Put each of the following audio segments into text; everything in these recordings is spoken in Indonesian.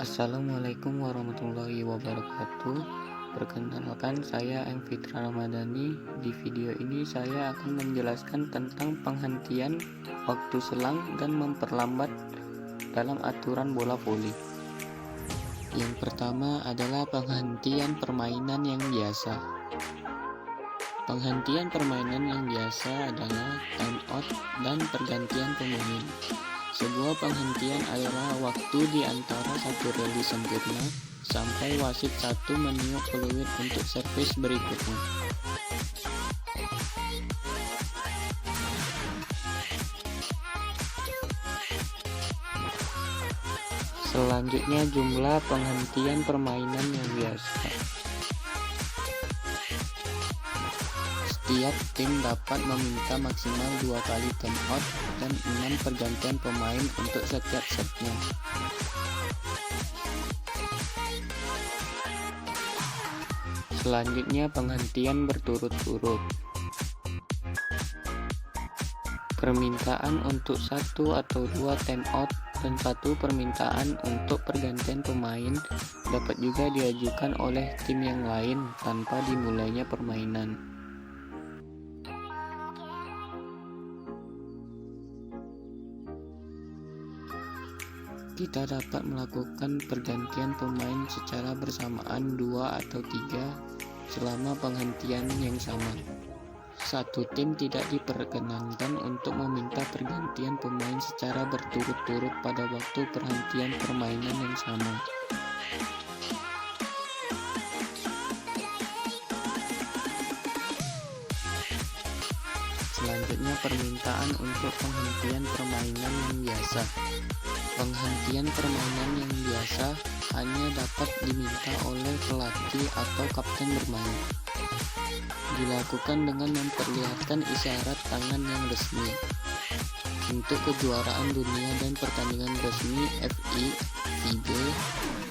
Assalamualaikum warahmatullahi wabarakatuh. Perkenalkan, saya M. Fitra Ramadhani. Di video ini saya akan menjelaskan tentang penghentian waktu selang dan memperlambat dalam aturan bola voli. Yang pertama adalah penghentian permainan yang biasa. Penghentian permainan yang biasa adalah time out dan pergantian pemain. Sebuah penghentian adalah waktu di antara satu rally sempurna sampai wasit satu meniup peluit untuk servis berikutnya. Selanjutnya, jumlah penghentian permainan yang biasa. Setiap tim dapat meminta maksimal 2 kali time out dan 6 pergantian pemain untuk setiap setnya. Selanjutnya, penghentian berturut-turut. Permintaan untuk 1 atau 2 time out dan 1 permintaan untuk pergantian pemain dapat juga diajukan oleh tim yang lain tanpa dimulainya permainan. Kita dapat melakukan pergantian pemain secara bersamaan 2 atau 3 selama penghentian yang sama. Satu tim tidak diperkenankan untuk meminta pergantian pemain secara berturut-turut pada waktu perhentian permainan yang sama. Selanjutnya, permintaan untuk penghentian permainan yang biasa. Penghentian permainan yang biasa hanya dapat diminta oleh pelatih atau kapten bermain. Dilakukan dengan memperlihatkan isyarat tangan yang resmi. Untuk kejuaraan dunia dan pertandingan resmi FI, FIB,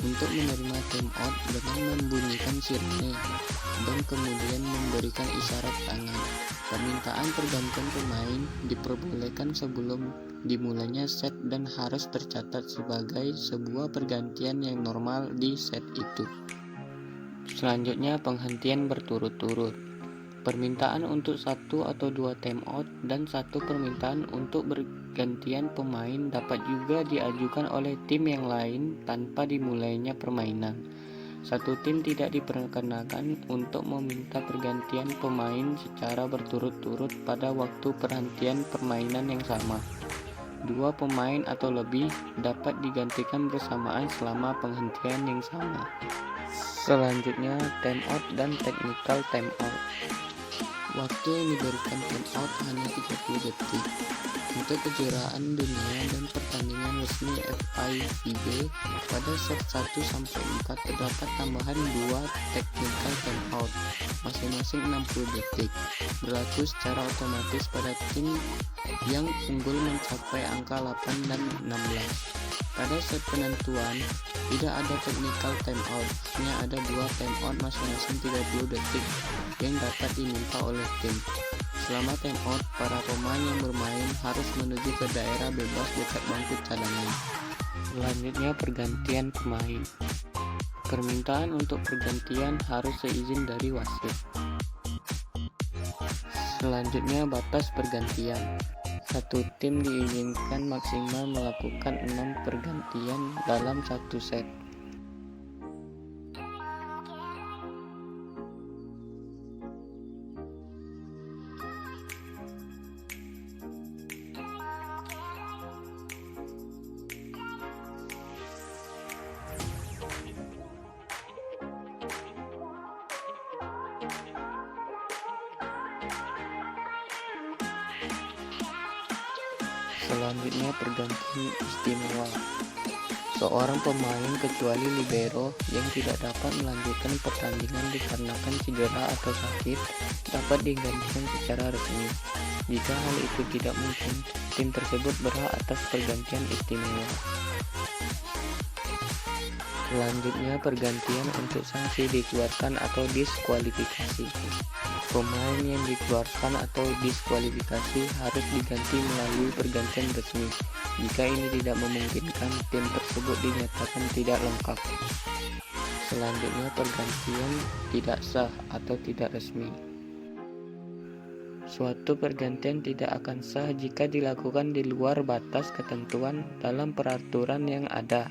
untuk menerima time out dengan membunyikan sirene dan kemudian memberikan isyarat tangan. Permintaan pergantian pemain diperbolehkan sebelum dimulainya set dan harus tercatat sebagai sebuah pergantian yang normal di set itu. Selanjutnya, penghentian berturut-turut. Permintaan untuk 1 atau 2 time out dan 1 permintaan untuk bergantian pemain dapat juga diajukan oleh tim yang lain tanpa dimulainya permainan. Satu tim tidak diperkenakan untuk meminta pergantian pemain secara berturut-turut pada waktu perhentian permainan yang sama. 2 pemain atau lebih dapat digantikan bersamaan selama penghentian yang sama. Selanjutnya, time out dan technical time out. Waktu yang diberikan time out hanya 30 detik. Untuk kejuaraan dunia dan pertandingan resmi FIVB, pada set 1-4 terdapat tambahan 2 technical time out, masing-masing 60 detik, berlaku secara otomatis pada tim yang unggul mencapai angka 8 dan 16. Pada set penentuan, tidak ada technical time out, hanya ada 2 time out masing-masing 30 detik yang dapat diminta oleh tim. Selama time out, para pemain yang bermain harus menuju ke daerah bebas dekat bangku cadangan. Selanjutnya, pergantian pemain. Permintaan untuk pergantian harus seizin dari wasit. Selanjutnya, batas pergantian. Satu tim diizinkan maksimal melakukan 6 pergantian dalam satu set. Selanjutnya, pergantian istimewa. Seorang pemain kecuali libero yang tidak dapat melanjutkan pertandingan dikarenakan cedera atau sakit dapat digantikan secara resmi. Jika hal itu tidak mungkin, tim tersebut berhak atas pergantian istimewa. Selanjutnya, pergantian untuk sanksi dikeluarkan atau diskualifikasi. Pemain yang dikeluarkan atau diskualifikasi harus diganti melalui pergantian resmi. Jika ini tidak memungkinkan, tim tersebut dinyatakan tidak lengkap. Selanjutnya, pergantian tidak sah atau tidak resmi. Suatu pergantian tidak akan sah jika dilakukan di luar batas ketentuan dalam peraturan yang ada.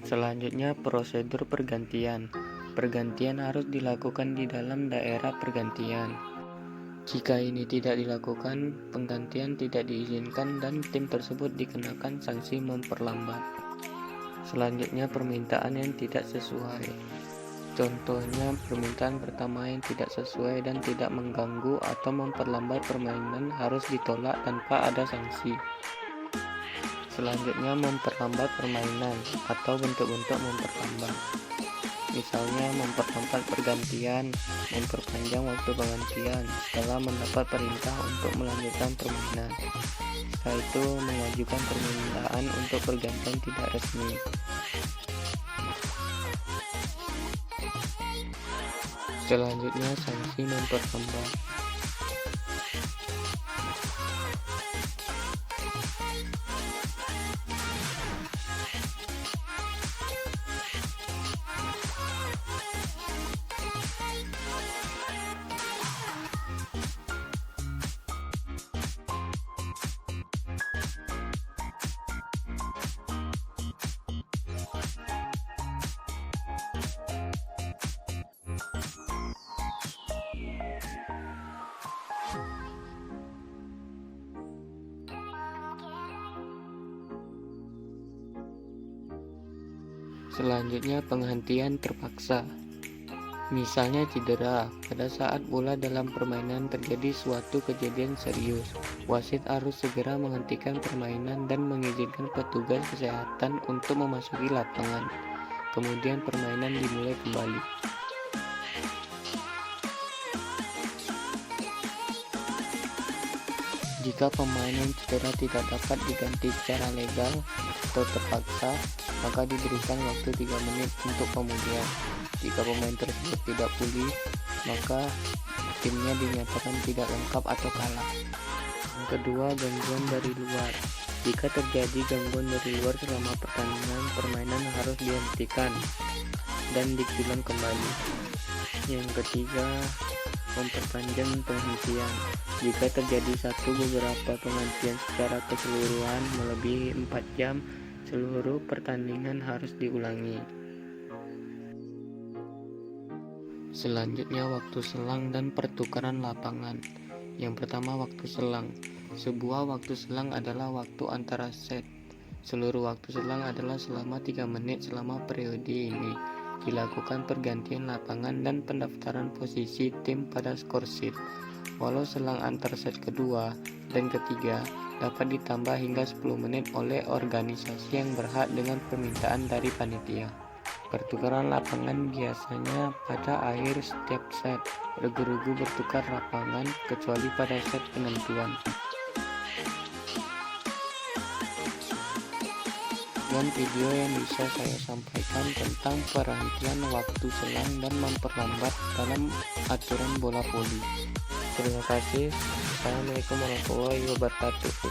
Selanjutnya, prosedur pergantian. Pergantian harus dilakukan di dalam daerah pergantian. Jika ini tidak dilakukan, penggantian tidak diizinkan dan tim tersebut dikenakan sanksi memperlambat. Selanjutnya, permintaan yang tidak sesuai. Contohnya, permintaan pertama yang tidak sesuai dan tidak mengganggu atau memperlambat permainan harus ditolak tanpa ada sanksi. Selanjutnya, memperlambat permainan atau bentuk-bentuk memperlambat. Misalnya, memperlambat pergantian, memperpanjang waktu pergantian setelah mendapat perintah untuk melanjutkan permainan. Setelah itu, mengajukan permintaan untuk pergantian tidak resmi. Selanjutnya, sanksi memperlambat. Selanjutnya, penghentian terpaksa. Misalnya cedera, pada saat bola dalam permainan terjadi suatu kejadian serius, wasit harus segera menghentikan permainan dan mengizinkan petugas kesehatan untuk memasuki lapangan. Kemudian permainan dimulai kembali. Jika pemain yang cedera tidak dapat diganti secara legal atau terpaksa, maka diberikan waktu 3 menit untuk pemulihan. Jika pemain tersebut tidak pulih, maka timnya dinyatakan tidak lengkap atau kalah. Yang kedua, gangguan dari luar. Jika terjadi gangguan dari luar selama pertandingan, permainan harus dihentikan dan diulang kembali. Yang ketiga, memperpanjang penghentian. Jika terjadi beberapa penghentian secara keseluruhan melebihi 4 jam, seluruh pertandingan harus diulangi. Selanjutnya, waktu selang dan pertukaran lapangan. Yang pertama, waktu selang. Sebuah waktu selang adalah waktu antara set. Seluruh waktu selang adalah selama 3 menit selama periode ini. Dilakukan pergantian lapangan dan pendaftaran posisi tim pada skor sheet. Walau selang antar set kedua dan ketiga dapat ditambah hingga 10 menit oleh organisasi yang berhak dengan permintaan dari panitia. Pertukaran lapangan biasanya pada akhir setiap set. Regu-regu bertukar lapangan kecuali pada set penentuan. Dan video yang bisa saya sampaikan tentang perhentian waktu selang dan memperlambat dalam aturan bola voli. Terima kasih. Assalamualaikum warahmatullahi wabarakatuh.